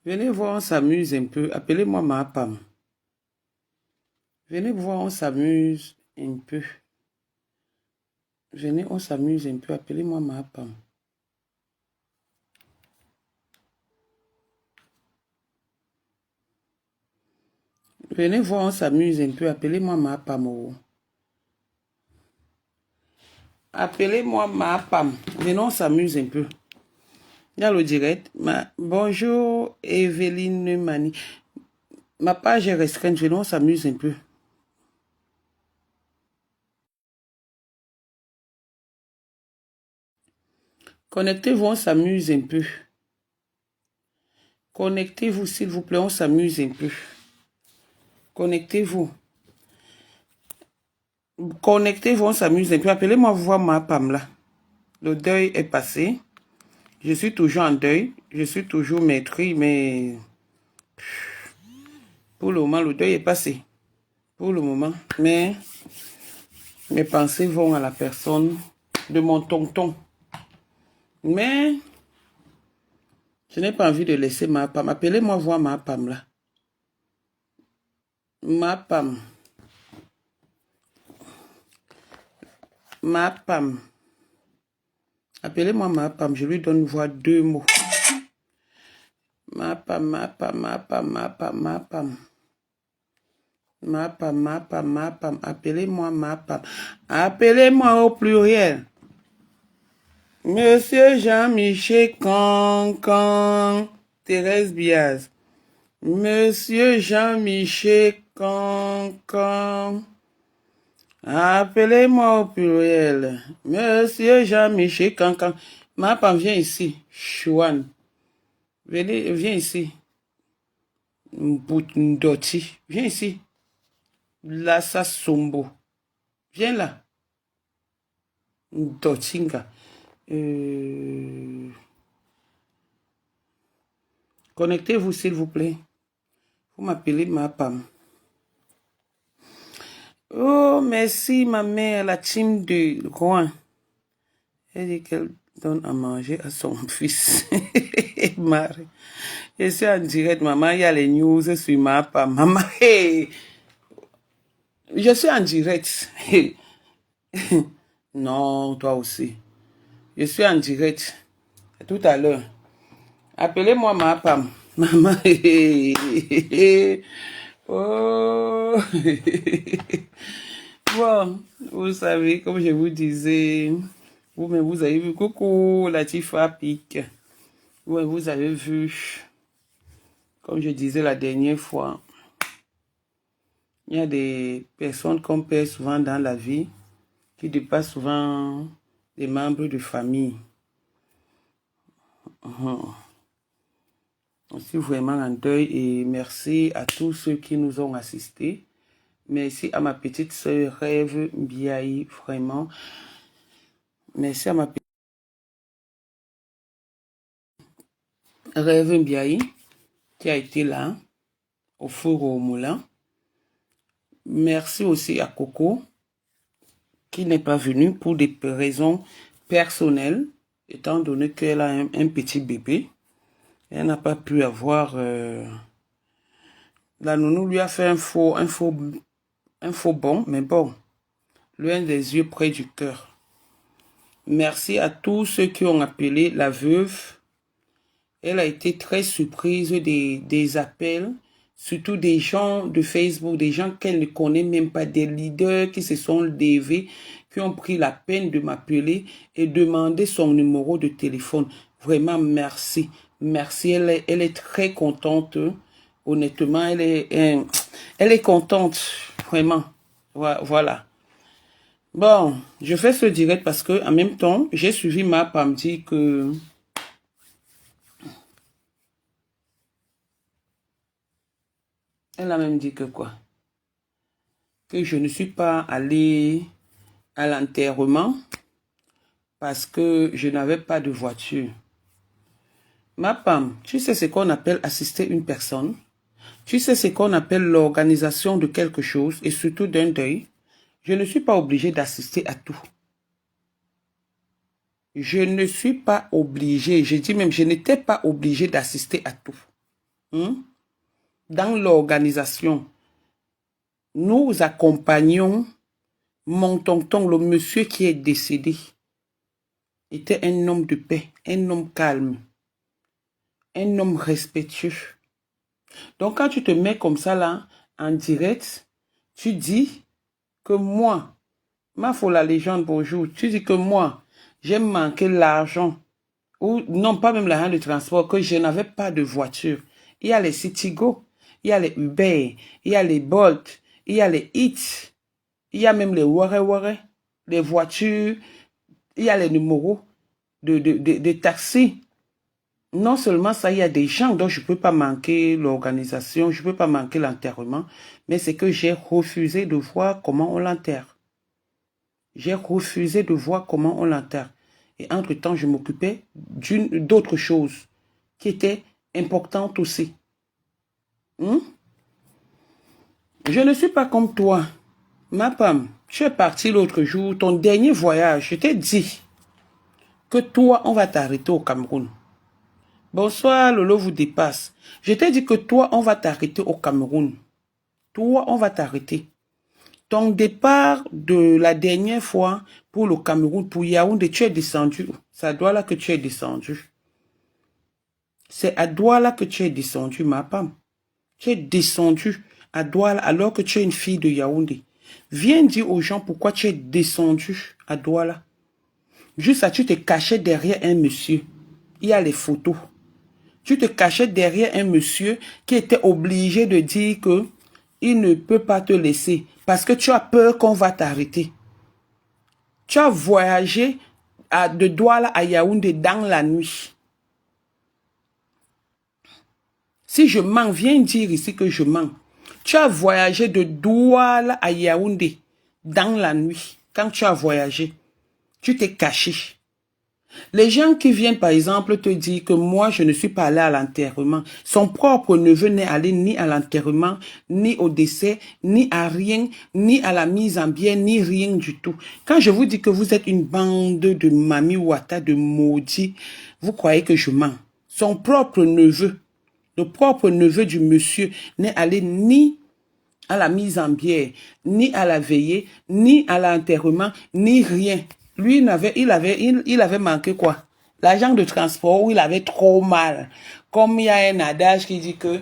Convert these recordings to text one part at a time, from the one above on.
Venez voir, on s'amuse un peu. Appelez-moi ma Pam. Venez voir, on s'amuse un peu. Venez, on s'amuse un peu. Appelez-moi ma Pam. Venez voir, on s'amuse un peu. Appelez-moi ma Pam. Oh. Appelez-moi ma Pam. Venez, on s'amuse un peu. Il y a le direct. Bonjour, Evelyne Mani. Ma page est restreinte. Venez, on s'amuse un peu. Connectez-vous, on s'amuse un peu. Connectez-vous, s'il vous plaît, on s'amuse un peu. Connectez-vous. Connectez-vous, on s'amuse un peu. Appelez-moi voir ma Pam là. Le deuil est passé. Je suis toujours en deuil. Je suis toujours maîtrise, mais pour le moment, le deuil est passé. Pour le moment. Mais mes pensées vont à la personne de mon tonton. Mais je n'ai pas envie de laisser ma Pam. Appelez-moi voir ma Pam là. Ma Pam. Ma Pam. Appelez-moi ma Pam. Je lui donne voix 2 mots. Ma Pam, ma Pam, ma Pam, ma Pam, ma Pam. Ma Pam, ma Pam, ma Pam. Appelez-moi ma Pam. Appelez-moi au pluriel. Monsieur Jean-Michel Cancan. Thérèse Biaz. Monsieur Jean-Michel Cancan. Appelez-moi au pluriel. Monsieur Jean-Michel Cancan. Ma Pam, viens ici. Chouane. Venez, viens ici. Ndoti. Viens ici. Lassa Sombo. Viens là. Ndotinga. Connectez-vous, s'il vous plaît. Vous m'appelez ma Pam. Oh, merci, ma mère, la team de Rouen. Elle dit qu'elle donne à manger à son fils. Marie. Je suis en direct, maman. Il y a les news sur ma Pam. Maman, hey. Je suis en direct. Non, toi aussi. Je suis en direct. Tout à l'heure. Appelez-moi ma Pam. Maman. Oh. Bon, vous savez, comme je vous disais, vous-même, vous avez vu. Coucou, la Tifa Pique. Vous avez vu. Comme je disais la dernière fois, il y a des personnes qu'on perd souvent dans la vie qui dépassent souvent des membres de famille. Je suis vraiment en deuil et merci à tous ceux qui nous ont assistés. Merci à ma petite sœur Rêve Biaï, vraiment. Merci à ma petite Rêve Biaï qui a été là, au four au moulin. Merci aussi à Coco qui n'est pas venue pour des raisons personnelles, étant donné qu'elle a un petit bébé. Elle n'a pas pu avoir... La nounou lui a fait un faux bon, mais bon, loin des yeux, près du cœur. Merci à tous ceux qui ont appelé la veuve. Elle a été très surprise des appels, surtout des gens de Facebook, des gens qu'elle ne connaît même pas, des leaders qui se sont levés, qui ont pris la peine de m'appeler et demander son numéro de téléphone. Vraiment, merci. Merci, elle est très contente. Honnêtement, elle est contente, vraiment. Voilà. Bon, je fais ce direct parce que en même temps, j'ai suivi ma Pam dit que elle a même dit que quoi? Que je ne suis pas allée à l'enterrement parce que je n'avais pas de voiture. Ma Pam, tu sais ce qu'on appelle assister une personne? Tu sais ce qu'on appelle l'organisation de quelque chose et surtout d'un deuil? Je ne suis pas obligée d'assister à tout. je ne suis pas obligé, je dis même, je n'étais pas obligé d'assister à tout. Dans l'organisation, nous accompagnons mon tonton, le monsieur qui est décédé, était un homme de paix, un homme calme, un homme respectueux. Donc quand tu te mets comme ça là, en direct, tu dis que moi, ma folle la légende, bonjour, tu dis que moi, j'ai manqué l'argent, ou non pas même l'argent de transport, que je n'avais pas de voiture. Il y a les Citigo, il y a les Uber, il y a les Bolt, il y a les Eats, il y a même les Ware, les voitures, il y a les numéros de taxis. Non seulement ça, il y a des gens dont je ne peux pas manquer l'organisation, je ne peux pas manquer l'enterrement, mais c'est que j'ai refusé de voir comment on l'enterre. J'ai refusé de voir comment on l'enterre. Et entre-temps, je m'occupais d'autres choses qui étaient importantes aussi. Je ne suis pas comme toi. Ma femme, tu es partie l'autre jour, ton dernier voyage, je t'ai dit que toi, on va t'arrêter au Cameroun. Bonsoir, Lolo vous dépasse. Je t'ai dit que toi, on va t'arrêter au Cameroun. Toi, on va t'arrêter. Ton départ de la dernière fois pour le Cameroun, pour Yaoundé, tu es descendu. C'est à Douala que tu es descendu. C'est à Douala que tu es descendu, ma femme. Tu es descendu à Douala alors que tu es une fille de Yaoundé. Viens dire aux gens pourquoi tu es descendu à Douala. Juste ça, tu te cachais derrière un monsieur. Il y a les photos. Tu te cachais derrière un monsieur qui était obligé de dire que il ne peut pas te laisser parce que tu as peur qu'on va t'arrêter. Tu as voyagé de Douala à Yaoundé dans la nuit. Si je mens, viens dire ici que je mens. Tu as voyagé de Douala à Yaoundé dans la nuit. Quand tu as voyagé, tu t'es caché. Les gens qui viennent, par exemple, te dire que moi, je ne suis pas allé à l'enterrement. Son propre neveu n'est allé ni à l'enterrement, ni au décès, ni à rien, ni à la mise en bien, ni rien du tout. Quand je vous dis que vous êtes une bande de mami ouata, de maudits, vous croyez que je mens. Son propre neveu, le propre neveu du monsieur, n'est allé ni à la mise en bière, ni à la veillée, ni à l'enterrement, ni rien. Lui, il avait manqué quoi? L'argent de transport, où il avait trop mal. Comme il y a un adage qui dit que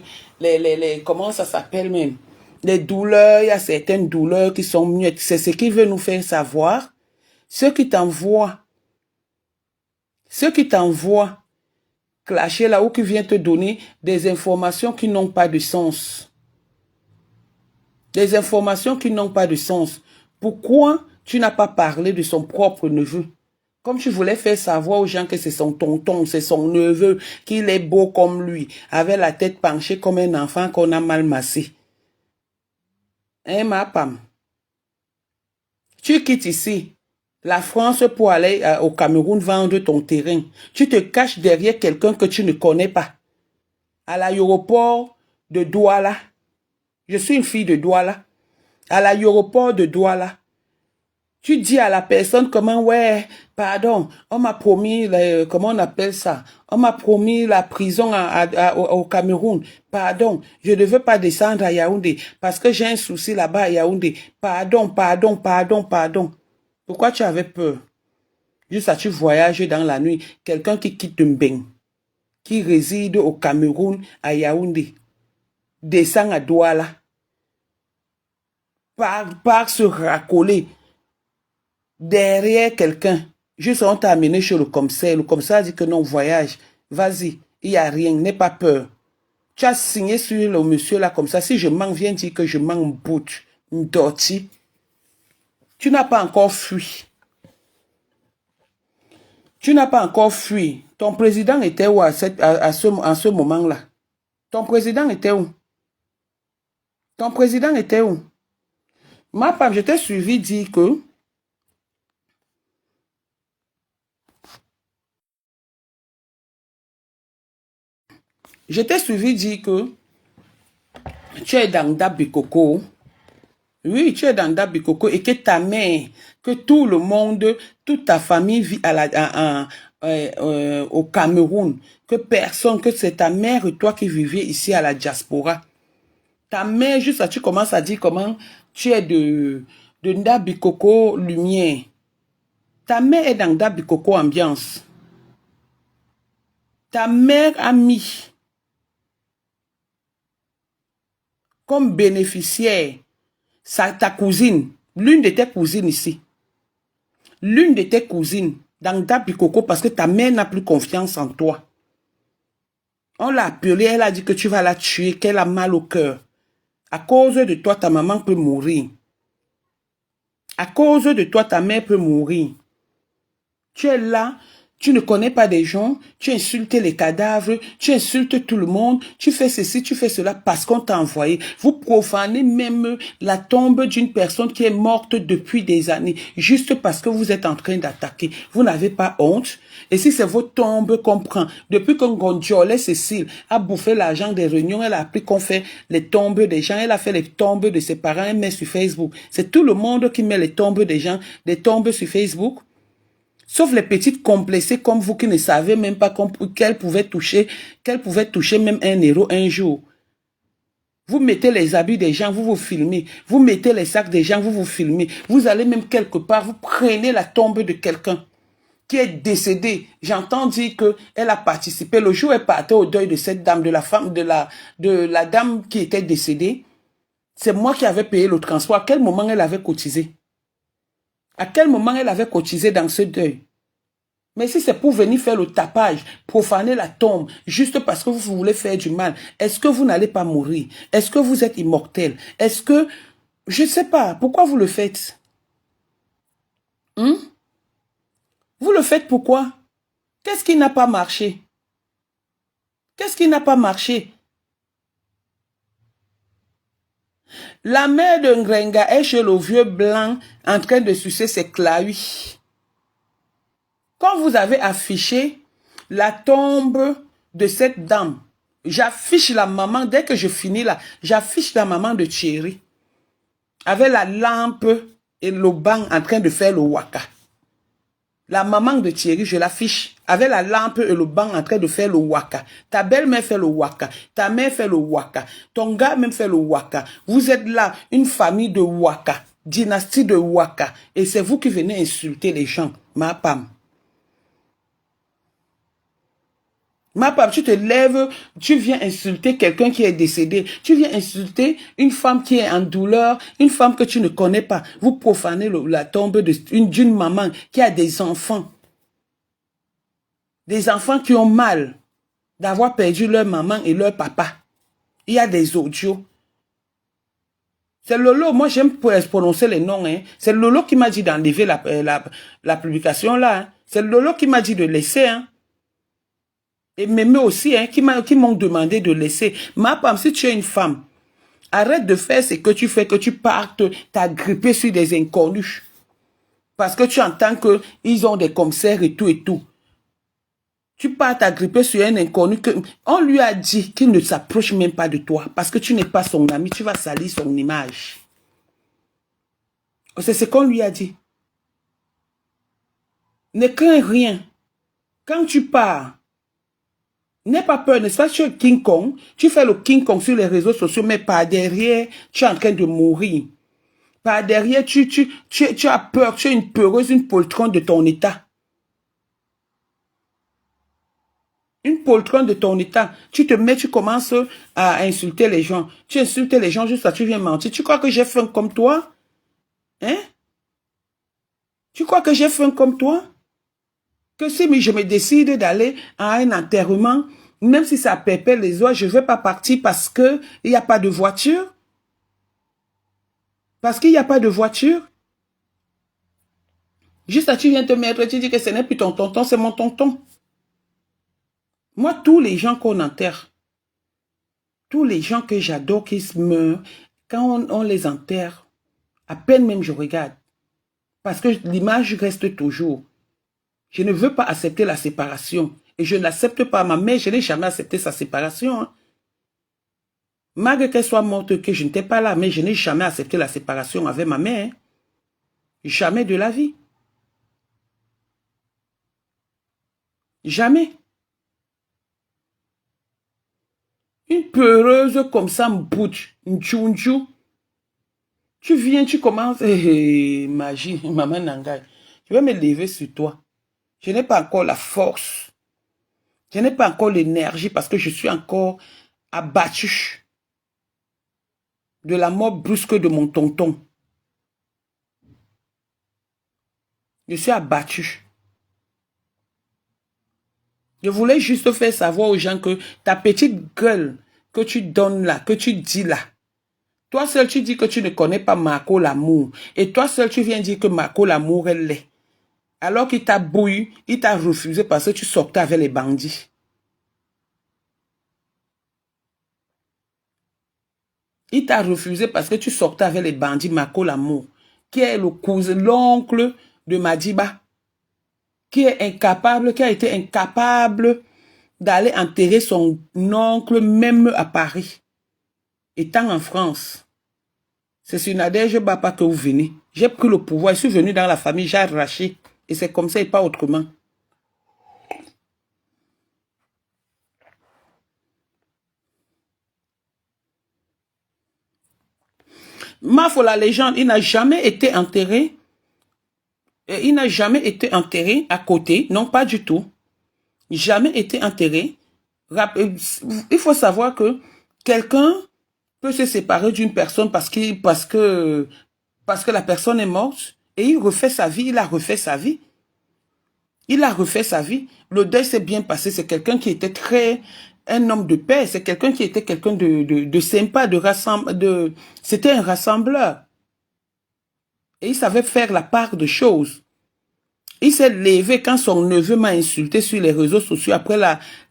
comment ça s'appelle même? Les douleurs, il y a certaines douleurs qui sont muettes. C'est ce qu'il veut nous faire savoir. Ceux qui t'envoient clasher là, ou qui viennent te donner des informations qui n'ont pas de sens. Des informations qui n'ont pas de sens. Pourquoi tu n'as pas parlé de son propre neveu? Comme tu voulais faire savoir aux gens que c'est son tonton, c'est son neveu, qu'il est beau comme lui, avec la tête penchée comme un enfant qu'on a mal massé. Hein, ma femme? Tu quittes ici, la France, pour aller au Cameroun vendre ton terrain. Tu te caches derrière quelqu'un que tu ne connais pas. À l'aéroport de Douala. Je suis une fille de Douala. À l'aéroport de Douala. Tu dis à la personne comment, ouais, pardon, on m'a promis, comment on appelle ça? On m'a promis la prison au Cameroun. Pardon, je ne veux pas descendre à Yaoundé parce que j'ai un souci là-bas à Yaoundé. Pardon. Pourquoi tu avais peur? Juste ça, tu voyages dans la nuit. Quelqu'un qui quitte Mbeng, qui réside au Cameroun, à Yaoundé, descend à Douala, part se racoler derrière quelqu'un. Juste on t'a amené chez le commissaire. Le commissaire dit que non, voyage. Vas-y, il n'y a rien, n'aie pas peur. Tu as signé sur le monsieur là comme ça. Si je mens, viens dire que je mens une boute, une dortie. Tu n'as pas encore fui. Tu n'as pas encore fui. Ton président était où en ce moment-là? Ton président était où? Ton président était où? Ma femme, je t'ai suivi dire que tu es dans Dabikoko. Oui, tu es dans Dabikoko et que ta mère, que tout le monde, toute ta famille vit au Cameroun. Que personne, que c'est ta mère et toi qui vivez ici à la diaspora. Ta mère, juste là, tu commences à dire comment tu es de Ndabikoko Lumière. Ta mère est dans Ndabikoko Ambiance. Ta mère a mis comme bénéficiaire ta cousine, l'une de tes cousines ici. L'une de tes cousines dans Ndabikoko parce que ta mère n'a plus confiance en toi. On l'a appelée, elle a dit que tu vas la tuer, qu'elle a mal au cœur. À cause de toi, ta maman peut mourir. À cause de toi, ta mère peut mourir. Tu es là, tu ne connais pas des gens, tu insultes les cadavres, tu insultes tout le monde, tu fais ceci, tu fais cela parce qu'on t'a envoyé. Vous profanez même la tombe d'une personne qui est morte depuis des années, juste parce que vous êtes en train d'attaquer. Vous n'avez pas honte. Et si c'est votre tombe qu'on prend, depuis que Ngondiolé Cécile a bouffé l'argent des réunions, elle a appris qu'on fait les tombes des gens, elle a fait les tombes de ses parents, elle met sur Facebook. C'est tout le monde qui met les tombes des gens, des tombes sur Facebook. Sauf les petites complexées comme vous qui ne savez même pas qu'elles pouvaient toucher même 1 € un jour. Vous mettez les habits des gens, vous vous filmez. Vous mettez les sacs des gens, vous vous filmez. Vous allez même quelque part, vous prenez la tombe de quelqu'un qui est décédé. J'entends dire qu'elle a participé. Le jour où elle partait au deuil de cette dame, de la dame qui était décédée, c'est moi qui avais payé le transport. À quel moment elle avait cotisé? À quel moment elle avait cotisé dans ce deuil? Mais si c'est pour venir faire le tapage, profaner la tombe, juste parce que vous voulez faire du mal, est-ce que vous n'allez pas mourir? Est-ce que vous êtes immortel? Est-ce que... Je ne sais pas. Pourquoi vous le faites? Vous le faites pourquoi? Qu'est-ce qui n'a pas marché? Qu'est-ce qui n'a pas marché? La mère de Ngrenga est chez le vieux blanc en train de sucer ses clahuis. Quand vous avez affiché la tombe de cette dame, j'affiche la maman, dès que je finis là, j'affiche la maman de Thierry avec la lampe et le banc en train de faire le waka. La maman de Thierry, je l'affiche avec la lampe et le banc en train de faire le waka. Ta belle-mère fait le waka. Ta mère fait le waka. Ton gars même fait le waka. Vous êtes là, une famille de waka. Dynastie de waka. Et c'est vous qui venez insulter les gens. Ma pam. Ma pam, tu te lèves, tu viens insulter quelqu'un qui est décédé. Tu viens insulter une femme qui est en douleur, une femme que tu ne connais pas. Vous profanez la tombe d'une maman qui a des enfants. Des enfants qui ont mal d'avoir perdu leur maman et leur papa. Il y a des audios. C'est Lolo, moi j'aime prononcer les noms. Hein. C'est Lolo qui m'a dit d'enlever la publication là. Hein. C'est Lolo qui m'a dit de laisser. Hein. Et Mémé aussi, hein, qui m'ont demandé de laisser. Ma femme, si tu es une femme, arrête de faire ce que tu fais, que tu partes t'agripper sur des inconnus. Parce que tu entends qu'ils ont des commissaires et tout et tout. Tu pars t'agripper sur un inconnu que on lui a dit qu'il ne s'approche même pas de toi parce que tu n'es pas son ami, tu vas salir son image. C'est ce qu'on lui a dit. Ne crains rien. Quand tu pars, n'aie pas peur, n'est-ce pas, tu es King Kong, tu fais le King Kong sur les réseaux sociaux, mais par derrière, tu es en train de mourir. Par derrière, tu as peur, tu es une peureuse, une poltronne de ton état. Une poltronne de ton état. Tu te mets, tu commences à insulter les gens. Tu insultes les gens juste là, tu viens mentir. Tu crois que j'ai faim comme toi? Hein? Tu crois que j'ai faim comme toi? Que si je me décide d'aller à un enterrement, même si ça pépère les oies, je ne vais pas partir parce qu'il n'y a pas de voiture? Parce qu'il n'y a pas de voiture? Juste là, tu viens te mettre, tu dis que ce n'est plus ton tonton, c'est mon tonton. Moi, tous les gens qu'on enterre, tous les gens que j'adore qui se meurent, quand on les enterre, à peine même je regarde. Parce que l'image reste toujours. Je ne veux pas accepter la séparation. Et je ne l'accepte pas. Ma mère, je n'ai jamais accepté sa séparation. Hein. Malgré qu'elle soit morte, que je n'étais pas là, mais je n'ai jamais accepté la séparation avec ma mère. Jamais de la vie. Jamais. Une peureuse comme ça, mbouch, ntchounchou. Tu viens, tu commences, magie, maman Nangai. Je vais me lever sur toi. Je n'ai pas encore la force. Je n'ai pas encore l'énergie parce que je suis encore abattu de la mort brusque de mon tonton. Je suis abattu. Je voulais juste faire savoir aux gens que ta petite gueule que tu donnes là, que tu dis là, toi seul tu dis que tu ne connais pas Marco l'amour. Et toi seul tu viens dire que Marco l'amour elle l'est. Alors qu'il t'a bouilli, il t'a refusé parce que tu sortais avec les bandits. Il t'a refusé parce que tu sortais avec les bandits Marco l'amour, qui est le cousin, l'oncle de Madiba, qui est incapable, qui a été incapable d'aller enterrer son oncle même à Paris, étant en France. C'est sur Nadège Bapa que vous venez. J'ai pris le pouvoir, je suis venu dans la famille, j'ai arraché. Et c'est comme ça et pas autrement. Mafo la légende, il n'a jamais été enterré. Il n'a jamais été enterré à côté. Non, pas du tout. Jamais été enterré. Il faut savoir que quelqu'un peut se séparer d'une personne parce que la personne est morte et il refait sa vie, il a refait sa vie. Il a refait sa vie. Le deuil s'est bien passé. C'est quelqu'un qui était un homme de paix. C'est quelqu'un qui était quelqu'un de sympa, c'était un rassembleur. Et il savait faire la part de choses. Il s'est levé quand son neveu m'a insulté sur les réseaux sociaux après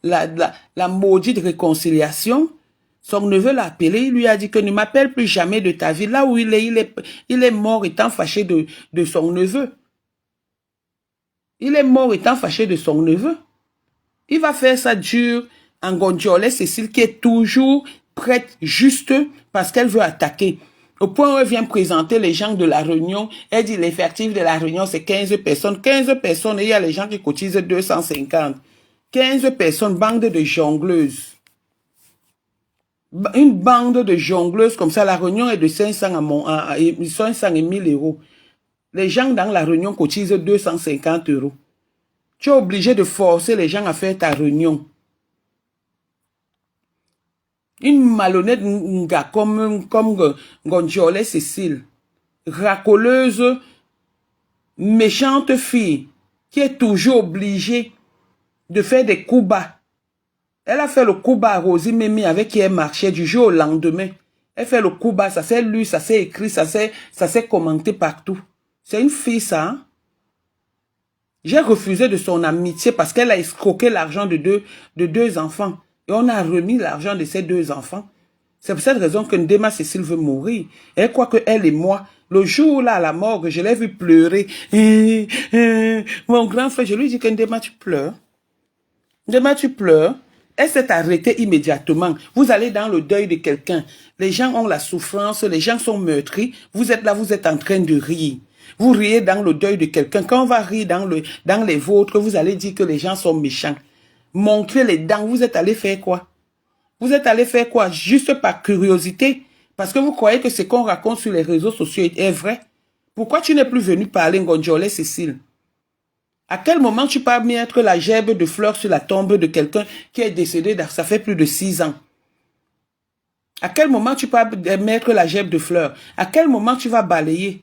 la maudite réconciliation. Son neveu l'a appelé, il lui a dit que ne m'appelle plus jamais de ta vie. Là où il est mort étant fâché de son neveu. Il est mort étant fâché de son neveu. Il va faire ça dur en Gondiolet, Cécile, qui est toujours prête, juste, parce qu'elle veut attaquer. Au point où elle vient présenter les gens de la Réunion, elle dit l'effectif de la Réunion, c'est 15 personnes. 15 personnes, et il y a les gens qui cotisent 250. 15 personnes, bande de jongleuses. Une bande de jongleuses comme ça, la Réunion est de 500 et 1000 euros. Les gens dans la Réunion cotisent 250 euros. Tu es obligé de forcer les gens à faire ta réunion. Une malhonnête nga comme Gondiolet Cécile, racoleuse, méchante fille, qui est toujours obligée de faire des coups bas. Elle a fait le coup bas à Rosie Mimi avec qui elle marchait du jour au lendemain. Elle fait le coup bas, ça s'est lu, ça s'est écrit, ça s'est commenté partout. C'est une fille ça, hein? J'ai refusé de son amitié parce qu'elle a escroqué l'argent de deux enfants. Et on a remis l'argent de ces 2 enfants. C'est pour cette raison que Ndema Cécile veut mourir. Elle croit que elle et moi, le jour là à la morgue, je l'ai vu pleurer. Mon grand frère, je lui dis que Ndema, tu pleures. Ndema, tu pleures. Elle s'est arrêtée immédiatement. Vous allez dans le deuil de quelqu'un. Les gens ont la souffrance, les gens sont meurtris. Vous êtes là, vous êtes en train de rire. Vous riez dans le deuil de quelqu'un. Quand on va rire dans les vôtres, vous allez dire que les gens sont méchants. Montrez les dents. Vous êtes allé faire quoi? Vous êtes allé faire quoi? Juste par curiosité. Parce que vous croyez que ce qu'on raconte sur les réseaux sociaux est vrai. Pourquoi tu n'es plus venu parler Ngonjolé Cécile? À quel moment tu peux mettre la gerbe de fleurs sur la tombe de quelqu'un qui est décédé, ça fait plus de 6 ans? À quel moment tu peux mettre la gerbe de fleurs? À quel moment tu vas balayer?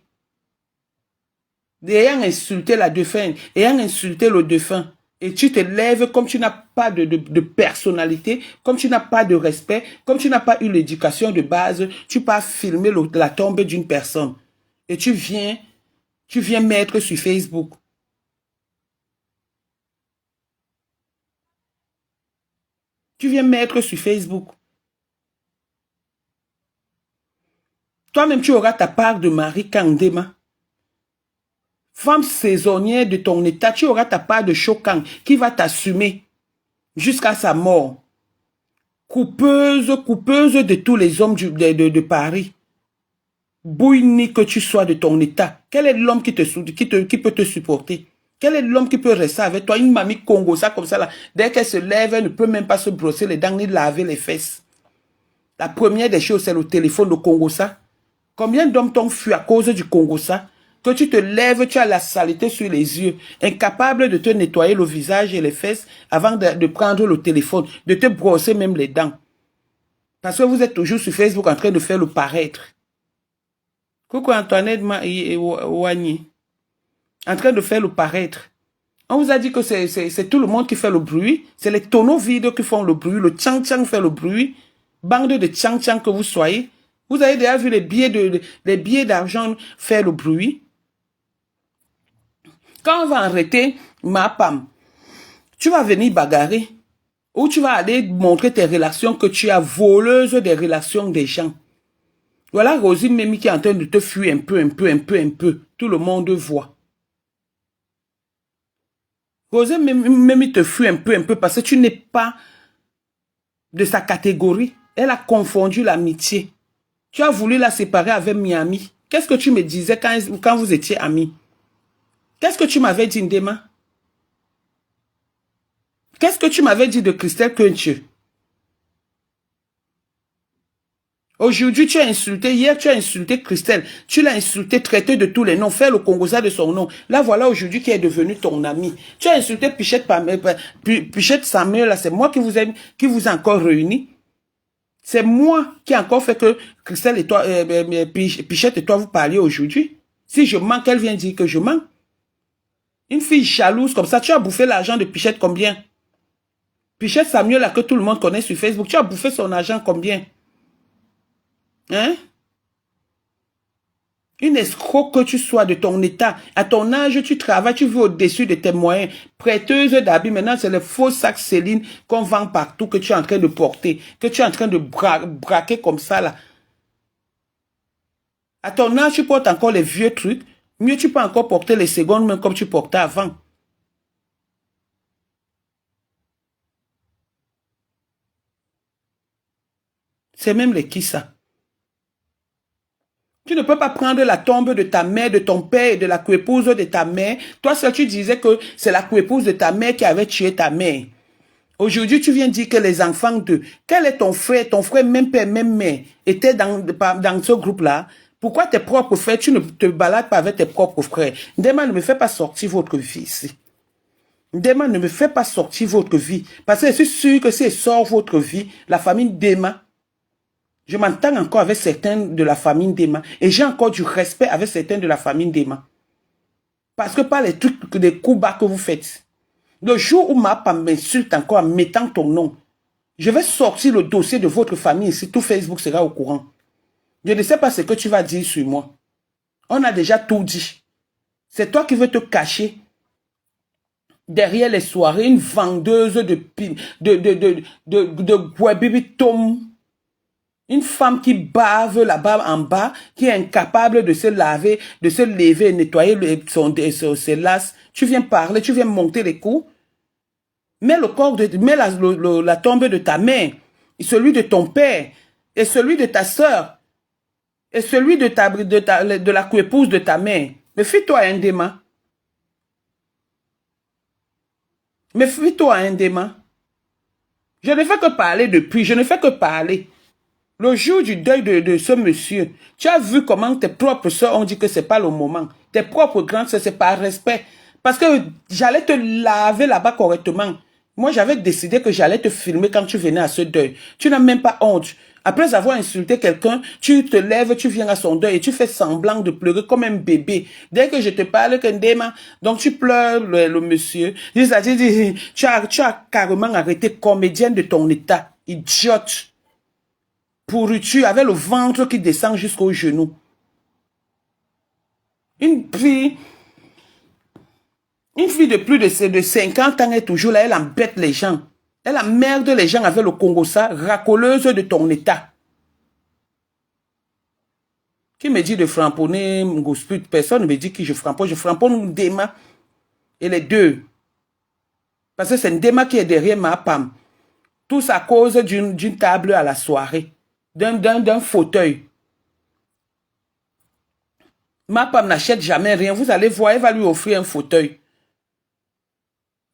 Ayant insulté la défunte, ayant insulté le défunt, et tu te lèves comme tu n'as pas de personnalité, comme tu n'as pas de respect, comme tu n'as pas eu l'éducation de base, tu peux filmer la tombe d'une personne. Et tu viens mettre sur Facebook. Tu viens mettre sur Facebook. Toi-même, tu auras ta part de mari Kandema. Femme saisonnière de ton état, tu auras ta part de choquant qui va t'assumer jusqu'à sa mort. coupeuse de tous les hommes de Paris. Bouillie que tu sois de ton état. Quel est l'homme qui peut te supporter? Quel est l'homme qui peut rester avec toi? Une mamie Congo, ça comme ça là. Dès qu'elle se lève, elle ne peut même pas se brosser les dents ni laver les fesses. La première des choses, c'est le téléphone de Congo ça. Combien d'hommes t'ont fui à cause du Congo ça? Que tu te lèves, tu as la saleté sur les yeux, incapable de te nettoyer le visage et les fesses avant de prendre le téléphone, de te brosser même les dents. Parce que vous êtes toujours sur Facebook en train de faire le paraître. Coucou Antoinette Wagny. En train de faire le paraître. On vous a dit que c'est tout le monde qui fait le bruit. C'est les tonneaux vides qui font le bruit. Le tchang-tchang fait le bruit. Bande de tchang-tchang que vous soyez. Vous avez déjà vu les billets d'argent faire le bruit. Quand on va arrêter ma pam, tu vas venir bagarrer. Ou tu vas aller montrer tes relations que tu as voleuse des relations des gens. Voilà Rosine Memi qui est en train de te fuir un peu. Tout le monde voit. Rosine Memi te fuit un peu parce que tu n'es pas de sa catégorie. Elle a confondu l'amitié. Tu as voulu la séparer avec Miami. Qu'est-ce que tu me disais quand vous étiez amis? Qu'est-ce que tu m'avais dit, Ndema? Qu'est-ce que tu m'avais dit de Christelle Kunche? Aujourd'hui, tu as insulté. Hier, tu as insulté Christelle. Tu l'as insulté, traité de tous les noms, fait le Congosa de son nom. Là, voilà aujourd'hui qui est devenu ton ami. Tu as insulté Pichette Samuel, là, c'est moi qui vous ai encore réunis. C'est moi qui ai encore fait que Christelle et toi, Pichette et toi, vous parliez aujourd'hui. Si je mens, elle vient dire que je mens. Une fille jalouse comme ça, tu as bouffé l'argent de Pichette combien? Pichette Samuel, là, que tout le monde connaît sur Facebook, tu as bouffé son argent combien? Hein? Une escroc que tu sois de ton état. À ton âge, tu travailles, tu vis au-dessus de tes moyens. Prêteuse d'habits. Maintenant, c'est le faux sac Céline qu'on vend partout, que tu es en train de porter, que tu es en train de braquer comme ça, là. À ton âge, tu portes encore les vieux trucs. Mieux, tu peux encore porter les secondes, même comme tu portais avant. C'est même les qui, ça? Tu ne peux pas prendre la tombe de ta mère, de ton père et de la coépouse de ta mère. Toi, seul, tu disais que c'est la coépouse de ta mère qui avait tué ta mère. Aujourd'hui, tu viens dire que les enfants de... Quel est ton frère, même père, même mère, était dans ce groupe-là? Pourquoi tes propres frères, tu ne te balades pas avec tes propres frères? Ndema, ne me fais pas sortir votre vie ici. Ndema, ne me fais pas sortir votre vie. Parce que je suis sûr que si elle sort votre vie, la famille Ndema, je m'entends encore avec certains de la famille Ndema. Et j'ai encore du respect avec certains de la famille Ndema. Parce que pas les trucs, des coups bas que vous faites. Le jour où ma femme m'insulte encore en mettant ton nom, je vais sortir le dossier de votre famille ici. Tout Facebook sera au courant. Je ne sais pas ce que tu vas dire sur moi. On a déjà tout dit. C'est toi qui veux te cacher derrière les soirées, une vendeuse de Guabibitom. Une femme qui bave là-bas en bas, qui est incapable de se laver, de se lever et nettoyer ses lasses. Tu viens parler, tu viens monter les coups. Mets le corps mets la tombe de ta mère, celui de ton père, et celui de ta sœur, et celui de la coépouse de ta mère. Méfie-toi, Ndema. Méfie-toi, Ndema. Je ne fais que parler depuis, je ne fais que parler. Le jour du deuil de ce monsieur, tu as vu comment tes propres soeurs ont dit que c'est pas le moment. Tes propres grandes soeurs, c'est par respect. Parce que j'allais te laver là-bas correctement. Moi, j'avais décidé que j'allais te filmer quand tu venais à ce deuil. Tu n'as même pas honte. Après avoir insulté quelqu'un, tu te lèves, tu viens à son deuil et tu fais semblant de pleurer comme un bébé. Dès que je te parle, Ndema, donc tu pleures le monsieur. Tu as carrément arrêté comédienne de ton état. Idiote. Pourriture avec le ventre qui descend jusqu'au genou. Une fille de plus de 50 ans est toujours là, elle embête les gens. Elle emmerde les gens avec le Congosa, racoleuse de ton état. Qui me dit de framponner Ngosput? Personne ne me dit que je framponne Ndema. Et les deux. Parce que c'est Ndema qui est derrière ma pam. Tous à cause d'une table à la soirée, d'un fauteuil. Ma femme n'achète jamais rien. Vous allez voir, elle va lui offrir un fauteuil.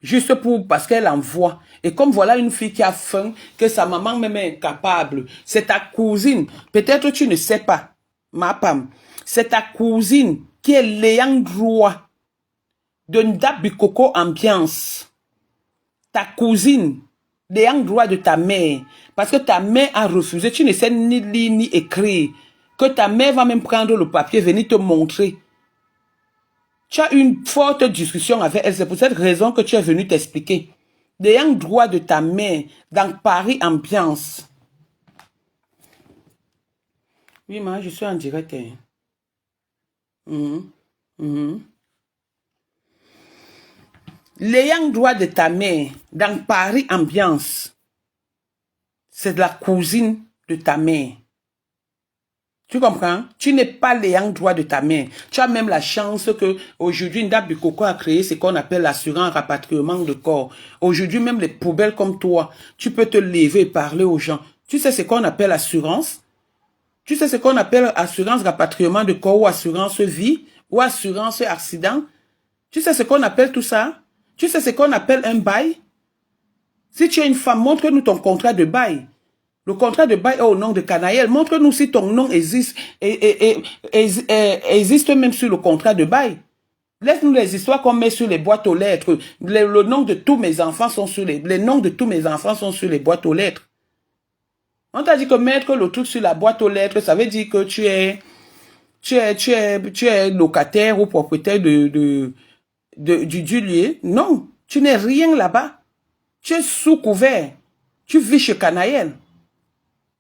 Juste parce qu'elle envoie. Et comme voilà une fille qui a faim, que sa maman même est incapable, c'est ta cousine. Peut-être tu ne sais pas, ma femme. C'est ta cousine qui est l'ayant droit de Ndabikoko Ambiance. Ta cousine, l'ayant droit de ta mère. Parce que ta mère a refusé. Tu ne sais ni lire ni écrire. Que ta mère va même prendre le papier, venir te montrer. Tu as une forte discussion avec elle. C'est pour cette raison que tu es venu t'expliquer. L'ayant droit de ta mère dans Paris Ambiance. Oui, moi, je suis en direct. L'ayant droit de ta mère dans Paris Ambiance, c'est la cousine de ta mère. Tu comprends? Tu n'es pas l'ayant droit de ta mère. Tu as même la chance que aujourd'hui Ndabikoko a créé ce qu'on appelle l'assurance rapatriement de corps. Aujourd'hui, même les poubelles comme toi, tu peux te lever et parler aux gens. Tu sais ce qu'on appelle assurance? Tu sais ce qu'on appelle assurance rapatriement de corps ou assurance vie ou assurance accident? Tu sais ce qu'on appelle tout ça? Tu sais ce qu'on appelle un bail? Si tu es une femme, montre-nous ton contrat de bail. Le contrat de bail est au nom de Canaël. Montre-nous si ton nom existe existe même sur le contrat de bail. Laisse-nous les histoires qu'on met sur les boîtes aux lettres. Le nom de tous mes enfants sont sur les noms de tous mes enfants sont sur les boîtes aux lettres. On t'a dit que mettre le truc sur la boîte aux lettres, ça veut dire que tu es locataire ou propriétaire du lieu. Non, tu n'es rien là-bas. Tu es sous couvert. Tu vis chez Canaël.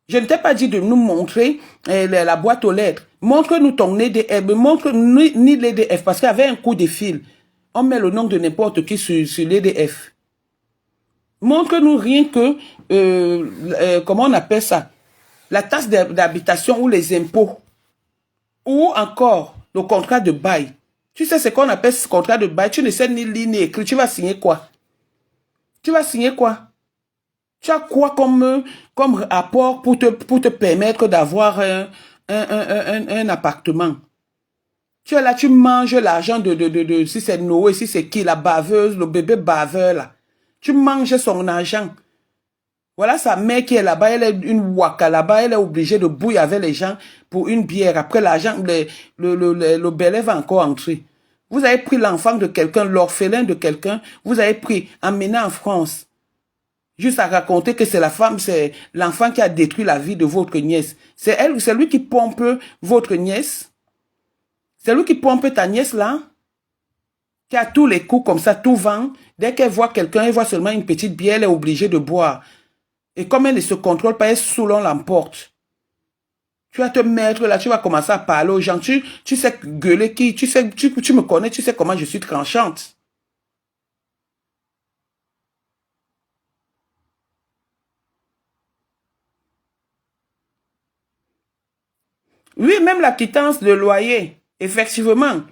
Je ne t'ai pas dit de nous montrer la boîte aux lettres. Montre-nous ton EDF. Montre-nous ni l'EDF parce qu'il y avait un coup de fil. On met le nom de n'importe qui sur l'EDF. Montre-nous rien que, comment on appelle ça? La taxe d'habitation ou les impôts. Ou encore le contrat de bail. Tu sais ce qu'on appelle ce contrat de bail. Tu ne sais ni lire ni écrire. Tu vas signer quoi? Tu vas signer quoi? Tu as quoi comme apport pour te permettre d'avoir un appartement? Tu es là, tu manges l'argent de si c'est Noé, si c'est qui, la baveuse, le bébé baveur là. Tu manges son argent. Voilà sa mère qui est là-bas, elle est une waka là-bas, elle est obligée de bouillir avec les gens pour une bière. Après l'argent, le belé va encore entrer. Vous avez pris l'enfant de quelqu'un, l'orphelin de quelqu'un, vous avez pris, emmené en France. Juste à raconter que c'est la femme, c'est l'enfant qui a détruit la vie de votre nièce. C'est elle, c'est lui qui pompe votre nièce. C'est lui qui pompe ta nièce là. Qui a tous les coups comme ça, tout vent. Dès qu'elle voit quelqu'un, elle voit seulement une petite bière, elle est obligée de boire. Et comme elle ne se contrôle pas, elle saoule, l'emporte. Tu vas te mettre là, tu vas commencer à parler aux gens. Tu sais gueuler qui, tu me connais, tu sais comment je suis tranchante. Oui, même la quittance de loyer, effectivement.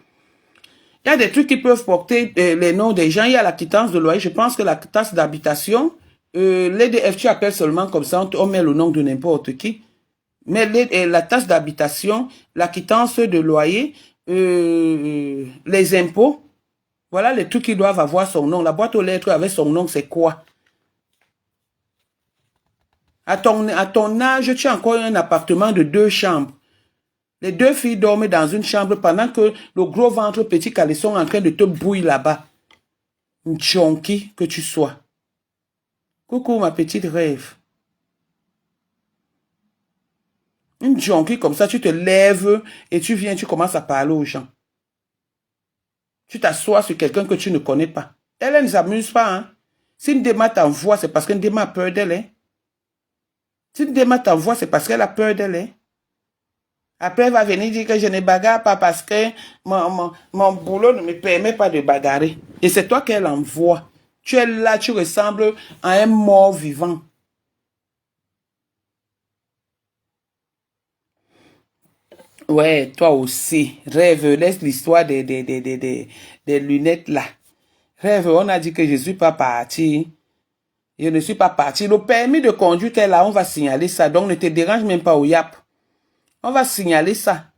Il y a des trucs qui peuvent porter les noms des gens. Il y a la quittance de loyer. Je pense que la taxe d'habitation, l'EDF, tu appelles seulement comme ça, on met le nom de n'importe qui. Mais la taxe d'habitation, la quittance de loyer, les impôts, voilà les trucs qui doivent avoir son nom. La boîte aux lettres avec son nom, c'est quoi? À ton âge, tu as encore un appartement de 2 chambres. Les 2 filles dorment dans une chambre pendant que le gros ventre petit caleçon est en train de te bouillir là-bas. Une chonky que tu sois. Coucou ma petite rêve. Une jonquille comme ça, tu te lèves et tu viens, tu commences à parler aux gens. Tu t'assois sur quelqu'un que tu ne connais pas. Elle ne s'amuse pas. Hein? Si Ndema t'envoie, c'est parce que Ndema a peur d'elle. Hein? Si Ndema t'envoie, c'est parce qu'elle a peur d'elle. Hein? Après, elle va venir dire que je ne bagarre pas parce que mon boulot ne me permet pas de bagarrer. Et c'est toi qu'elle envoie. Tu es là, tu ressembles à un mort vivant. Ouais, toi aussi. Rêve, laisse l'histoire des lunettes là. Rêve, on a dit que je ne suis pas parti. Je ne suis pas parti. Le permis de conduire qu'elle a, on va signaler ça. Donc, ne te dérange même pas au YAP. On va signaler ça.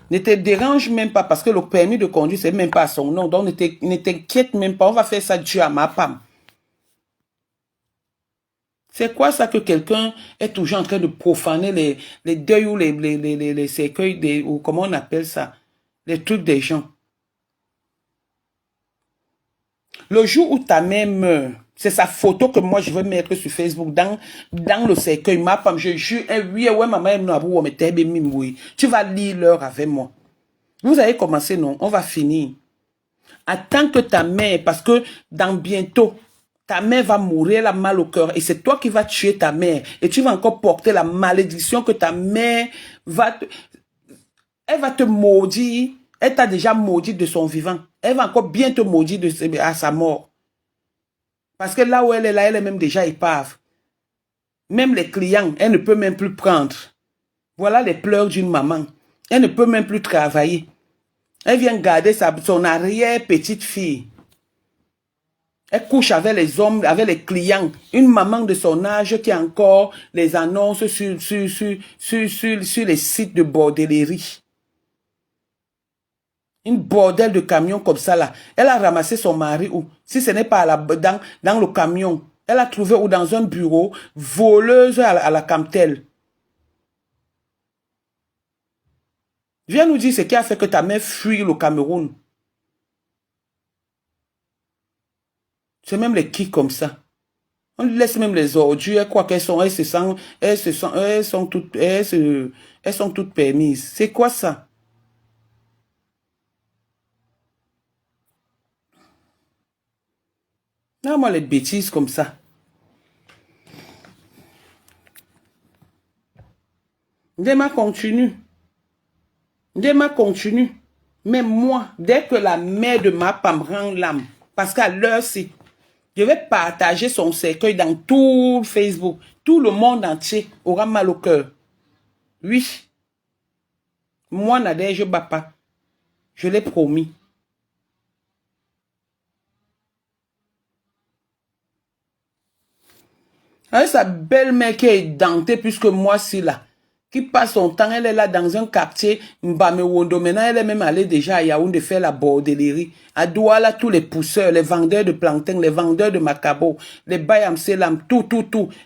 Ne te dérange même pas parce que le permis de conduire, c'est même pas son nom. Donc, ne t'inquiète même pas. On va faire ça Dieu à ma femme. C'est quoi ça que quelqu'un est toujours en train de profaner les deuils ou les cercueils, ou comment on appelle ça? Les trucs des gens. Le jour où ta mère meurt, c'est sa photo que moi je veux mettre sur Facebook dans le cercueil. Ma femme, je jure, oui, ouais, maman, tu vas lire l'heure avec moi. Vous allez commencer, non? On va finir. Attends que ta mère, parce que dans bientôt, ta mère va mourir, elle a mal au cœur. Et c'est toi qui vas tuer ta mère. Et tu vas encore porter la malédiction que ta mère elle va te maudire. Elle t'a déjà maudit de son vivant. Elle va encore bien te maudire à sa mort. Parce que là où elle est là, elle est même déjà épave. Même les clients, elle ne peut même plus prendre. Voilà les pleurs d'une maman. Elle ne peut même plus travailler. Elle vient garder son arrière-petite-fille. Elle couche avec les hommes, avec les clients. Une maman de son âge qui a encore les annonces sur les sites de bordellerie. Une bordel de camion comme ça là. Elle a ramassé son mari où? Si ce n'est pas dans le camion. Elle a trouvé où? Dans un bureau, voleuse à la Camtel. Viens nous dire ce qui a fait que ta mère fuit le Cameroun. C'est même les qui comme ça. On laisse même les ordures, elle croit qu'elles sont, elles sont toutes permises. C'est quoi ça? Non, moi, les bêtises comme ça. Dema continue. Dema continue. Mais moi, dès que la mère de ma femme rend l'âme, parce qu'à l'heure-ci, je vais partager son cercueil dans tout Facebook. Tout le monde entier aura mal au cœur. Oui. Moi, Nadège, je ne bats pas. Je l'ai promis. Avec sa belle-mère qui est dentée plus que moi, si là. Qui passe son temps, elle est là dans un quartier, Mbamewondo. Maintenant, elle est même allée déjà à Yaoundé faire la bordellerie. À Douala, tous les pousseurs, les vendeurs de plantain, les vendeurs de macabo, les bayamselam, tout.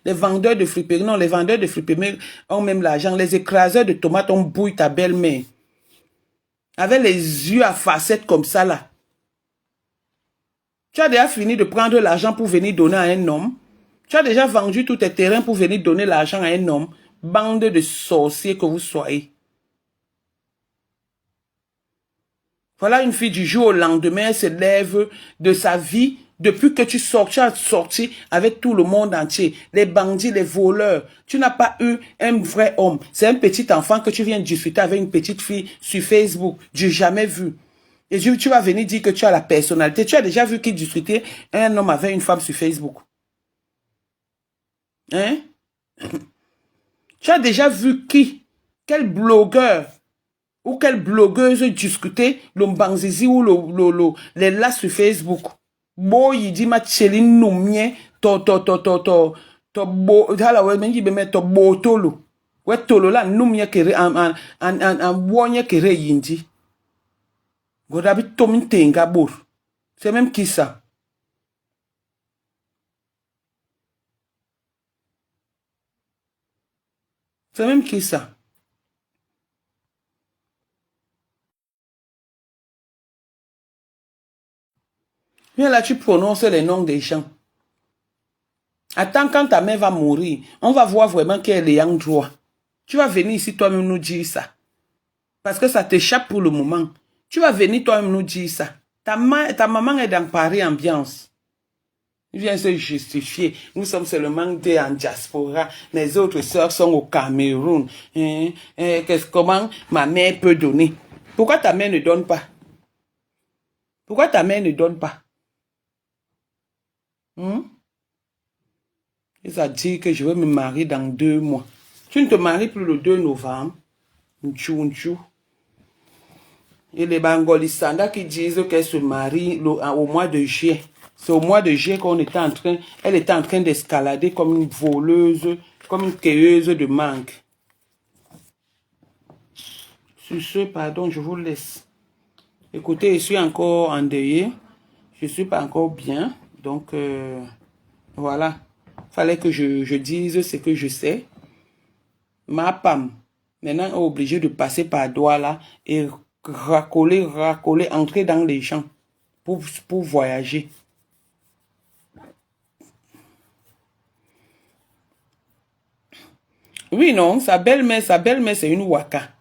Les vendeurs de friperie, non, les vendeurs de friperie ont même l'argent. Les écraseurs de tomates ont bouillé ta belle-mère. Avec les yeux à facettes comme ça, là. Tu as déjà fini de prendre l'argent pour venir donner à un homme. Tu as déjà vendu tous tes terrains pour venir donner l'argent à un homme. Bande de sorciers que vous soyez. Voilà une fille du jour au lendemain, elle se lève de sa vie. Depuis que tu as sorti avec tout le monde entier. Les bandits, les voleurs. Tu n'as pas eu un vrai homme. C'est un petit enfant que tu viens discuter avec une petite fille sur Facebook. J'ai jamais vu. Et tu vas venir dire que tu as la personnalité. Tu as déjà vu qui discutait un homme avec une femme sur Facebook. Hein? Tu as déjà vu quel blogueur ou quelle blogueuse discuter le mbanzizi ou les là sur Facebook. Bo il dit ma tcheline noumie to bo hala we mengi be me to bo tolo. We tolo la noumie kere an wonye kere yindi. Godabi tomin tenga bour. C'est même qui ça? C'est même qui ça? Viens là, tu prononces les noms des gens. Attends, quand ta mère va mourir, on va voir vraiment qu'elle est en droit. Tu vas venir ici toi-même nous dire ça. Parce que ça t'échappe pour le moment. Tu vas venir toi-même nous dire ça. Ta maman est dans Paris Ambiance. Il vient se justifier. Nous sommes seulement des en diaspora. Les autres sœurs sont au Cameroun. Comment ma mère peut donner? Pourquoi ta mère ne donne pas? Pourquoi ta mère ne donne pas? Il a dit que je vais me marier dans 2 mois. Tu ne te maries plus le 2 novembre. Et les Bangolistanda qui disent qu'elle se marie au mois de juillet. C'est au mois de juillet qu'on était en train, elle était en train d'escalader comme une voleuse, comme une cueilleuse de mangue. Sur ce, pardon, je vous laisse. Écoutez, je suis encore endeuillée. Je ne suis pas encore bien. Donc, voilà. Fallait que je dise ce que je sais. Ma PAM, maintenant, est obligée de passer par Douala et racoler, entrer dans les champs pour voyager. Oui, non, sa belle-mère, c'est une Waka.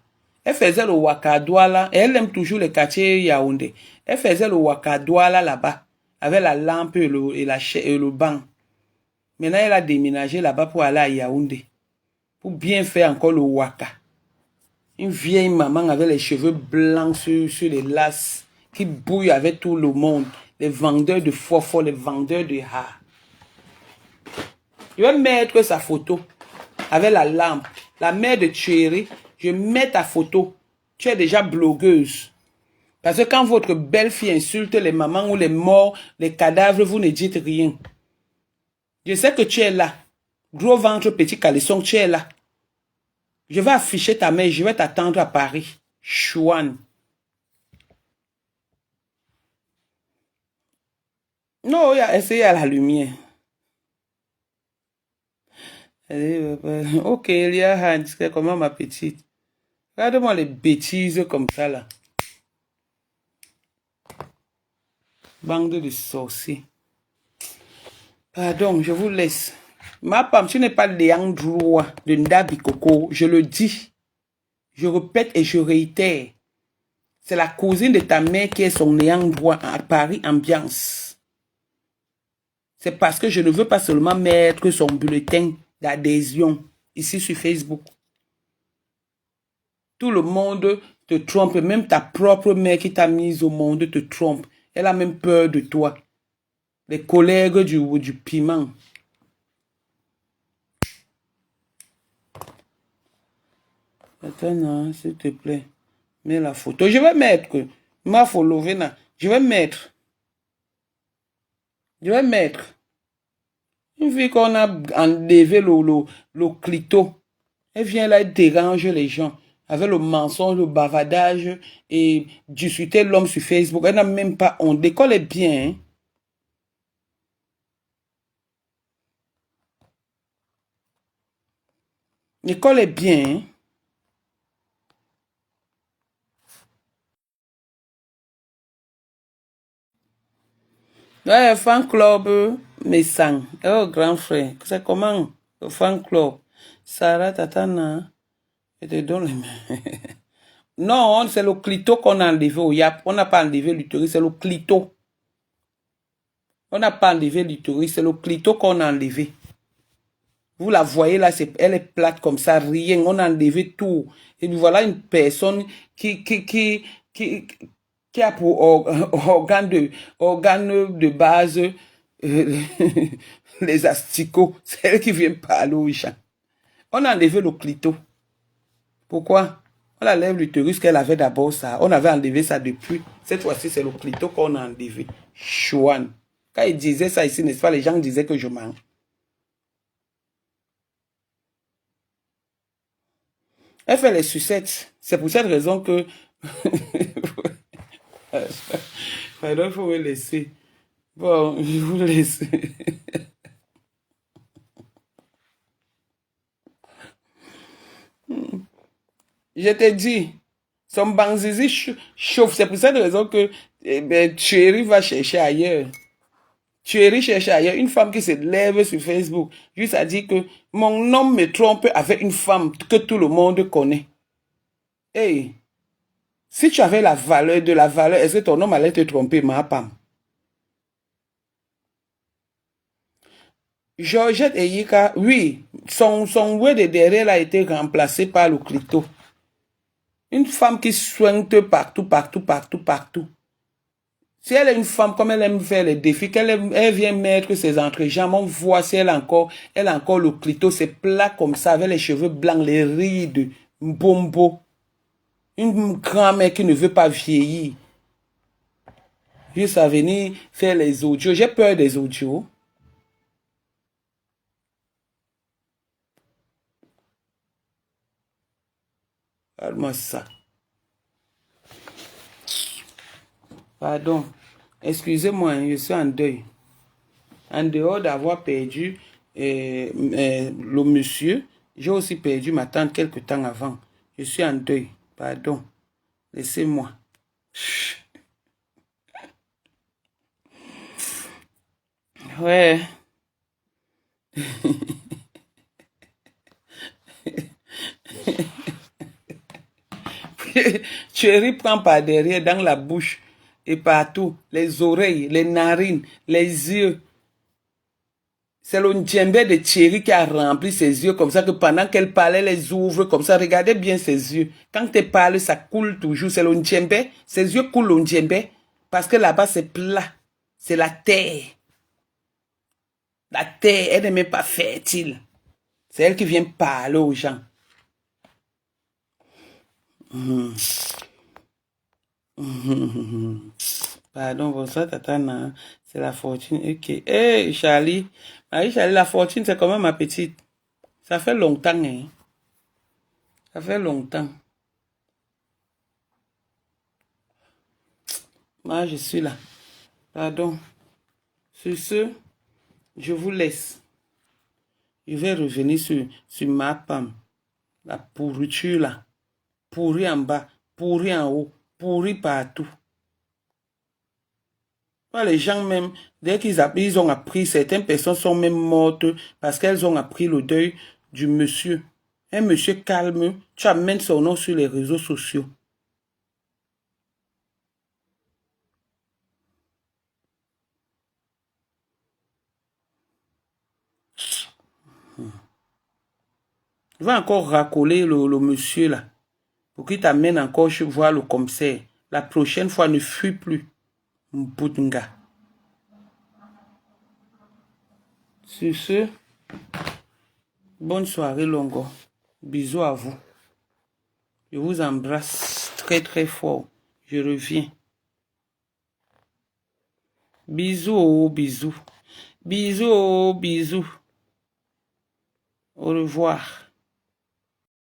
Elle faisait le Waka à Douala, et elle aime toujours les quartiers Yaoundé. Elle faisait le Waka à Douala là-bas, avec la lampe et le banc. Maintenant, elle a déménagé là-bas pour aller à Yaoundé, pour bien faire encore le Waka. Une vieille maman avec les cheveux blancs sur les lasses, qui bouille avec tout le monde. Les vendeurs de fofo, les vendeurs de ha. Je vais mettre sa photo avec la lampe. La mère de Thierry, je mets ta photo. Tu es déjà blogueuse. Parce que quand votre belle-fille insulte les mamans ou les morts, les cadavres, vous ne dites rien. Je sais que tu es là. Gros ventre, petit caleçon, tu es là. Je vais afficher ta mère, je vais t'attendre à Paris. Chouane. Non, il a essayé à la lumière. Ok, Elia Hans, c'est comment ma petite? Regarde-moi les bêtises comme ça là. Bande de sorciers. Pardon, je vous laisse. Ma femme, tu n'es pas Léandroua de Ndabi Coco. Je le dis. Je répète et je réitère. C'est la cousine de ta mère qui est son Léandroua à Paris Ambiance. C'est parce que je ne veux pas seulement mettre son bulletin d'adhésion ici sur Facebook. Tout le monde te trompe, même ta propre mère qui t'a mise au monde te trompe. Elle a même peur de toi. Les collègues du piment. Attends, s'il te plaît. Mets la photo. Je vais mettre. Ma follow, je vais mettre. Je vais mettre. Une fille qu'on a enlevé le clito. Elle vient là, elle dérange les gens. Avec le mensonge, le bavardage et discuter l'homme sur Facebook. Elle n'a même pas honte. L'école est bien. Hein? L'école est bien. Hein? Ouais, fan club, mes sangs. Oh, grand frère. C'est comment? Le fan club. Sarah Tatana. Je te donne les mains. Non, c'est le clito qu'on a enlevé au YAP. On n'a pas enlevé l'utérus, c'est le clito. On n'a pas enlevé l'utérus, c'est le clito qu'on a enlevé. Vous la voyez là, elle est plate comme ça, rien. On a enlevé tout. Et voilà une personne qui a pour organe de base les asticots. C'est elle qui vient parler aux gens. On a enlevé le clito. Pourquoi? On enlève l'utérus qu'elle avait d'abord ça. On avait enlevé ça depuis. Cette fois-ci, c'est le clito qu'on a enlevé. Chouane. Quand il disait ça ici, n'est-ce pas, les gens disaient que je mens. Elle fait les sucettes. C'est pour cette raison que... Il faut me laisser. Bon, je vous laisse. Je te dis, son banzizi chauffe. C'est pour cette raison que Thierry va chercher ailleurs. Thierry cherche ailleurs. Une femme qui se lève sur Facebook, juste à dire que mon homme me trompe avec une femme que tout le monde connaît. Hey, si tu avais la valeur de la valeur, est-ce que ton homme allait te tromper, ma femme? Georgette et Yika, oui, son ouais de derrière a été remplacé par le clito. Une femme qui soigne partout, partout, partout, partout. Si elle est une femme, comme elle aime faire les défis, elle vient mettre ses entrejambes, on voit si elle a encore le clito, c'est plat comme ça, avec les cheveux blancs, les rides, bombo. Une grand-mère qui ne veut pas vieillir. juste à venir faire les audios. J'ai peur des audios. Regarde-moi ça. Pardon. Excusez-moi, hein, je suis en deuil. En dehors d'avoir perdu le monsieur, j'ai aussi perdu ma tante quelque temps avant. Je suis en deuil. Pardon. Laissez-moi. Ouais. Chérie prend par derrière, dans la bouche et partout, les oreilles, les narines, les yeux. C'est le djembé de Thierry qui a rempli ses yeux comme ça, que pendant qu'elle parle, elle les ouvre comme ça. Regardez bien ses yeux. Quand elle parle, ça coule toujours. C'est le djembé. Ses yeux coulent le djembé. Parce que là-bas, c'est plat. C'est la terre. La terre, elle n'est même pas fertile. C'est elle qui vient parler aux gens. Pardon, bonsoir, Tatana. C'est la fortune. Ok. Hey, Charlie. Marie-Charlie, la fortune, c'est quand même ma petite. Ça fait longtemps, hein. Ça fait longtemps. Moi, je suis là. Pardon. Sur ce, je vous laisse. Je vais revenir sur ma pomme. La pourriture là. Pourri en bas, pourri en haut, pourri partout. Les gens même, dès qu'ils ont appris, certaines personnes sont même mortes parce qu'elles ont appris le deuil du monsieur. Un monsieur calme, tu amènes son nom sur les réseaux sociaux. Je vais encore racoler le monsieur là, pour qu'il t'amène encore voir le commissaire. La prochaine fois, ne fuis plus. Mboutinga. Sur ce, bonne soirée Longo. Bisous à vous. Je vous embrasse très très fort. Je reviens. Bisous, bisous. Bisous, bisous. Au revoir.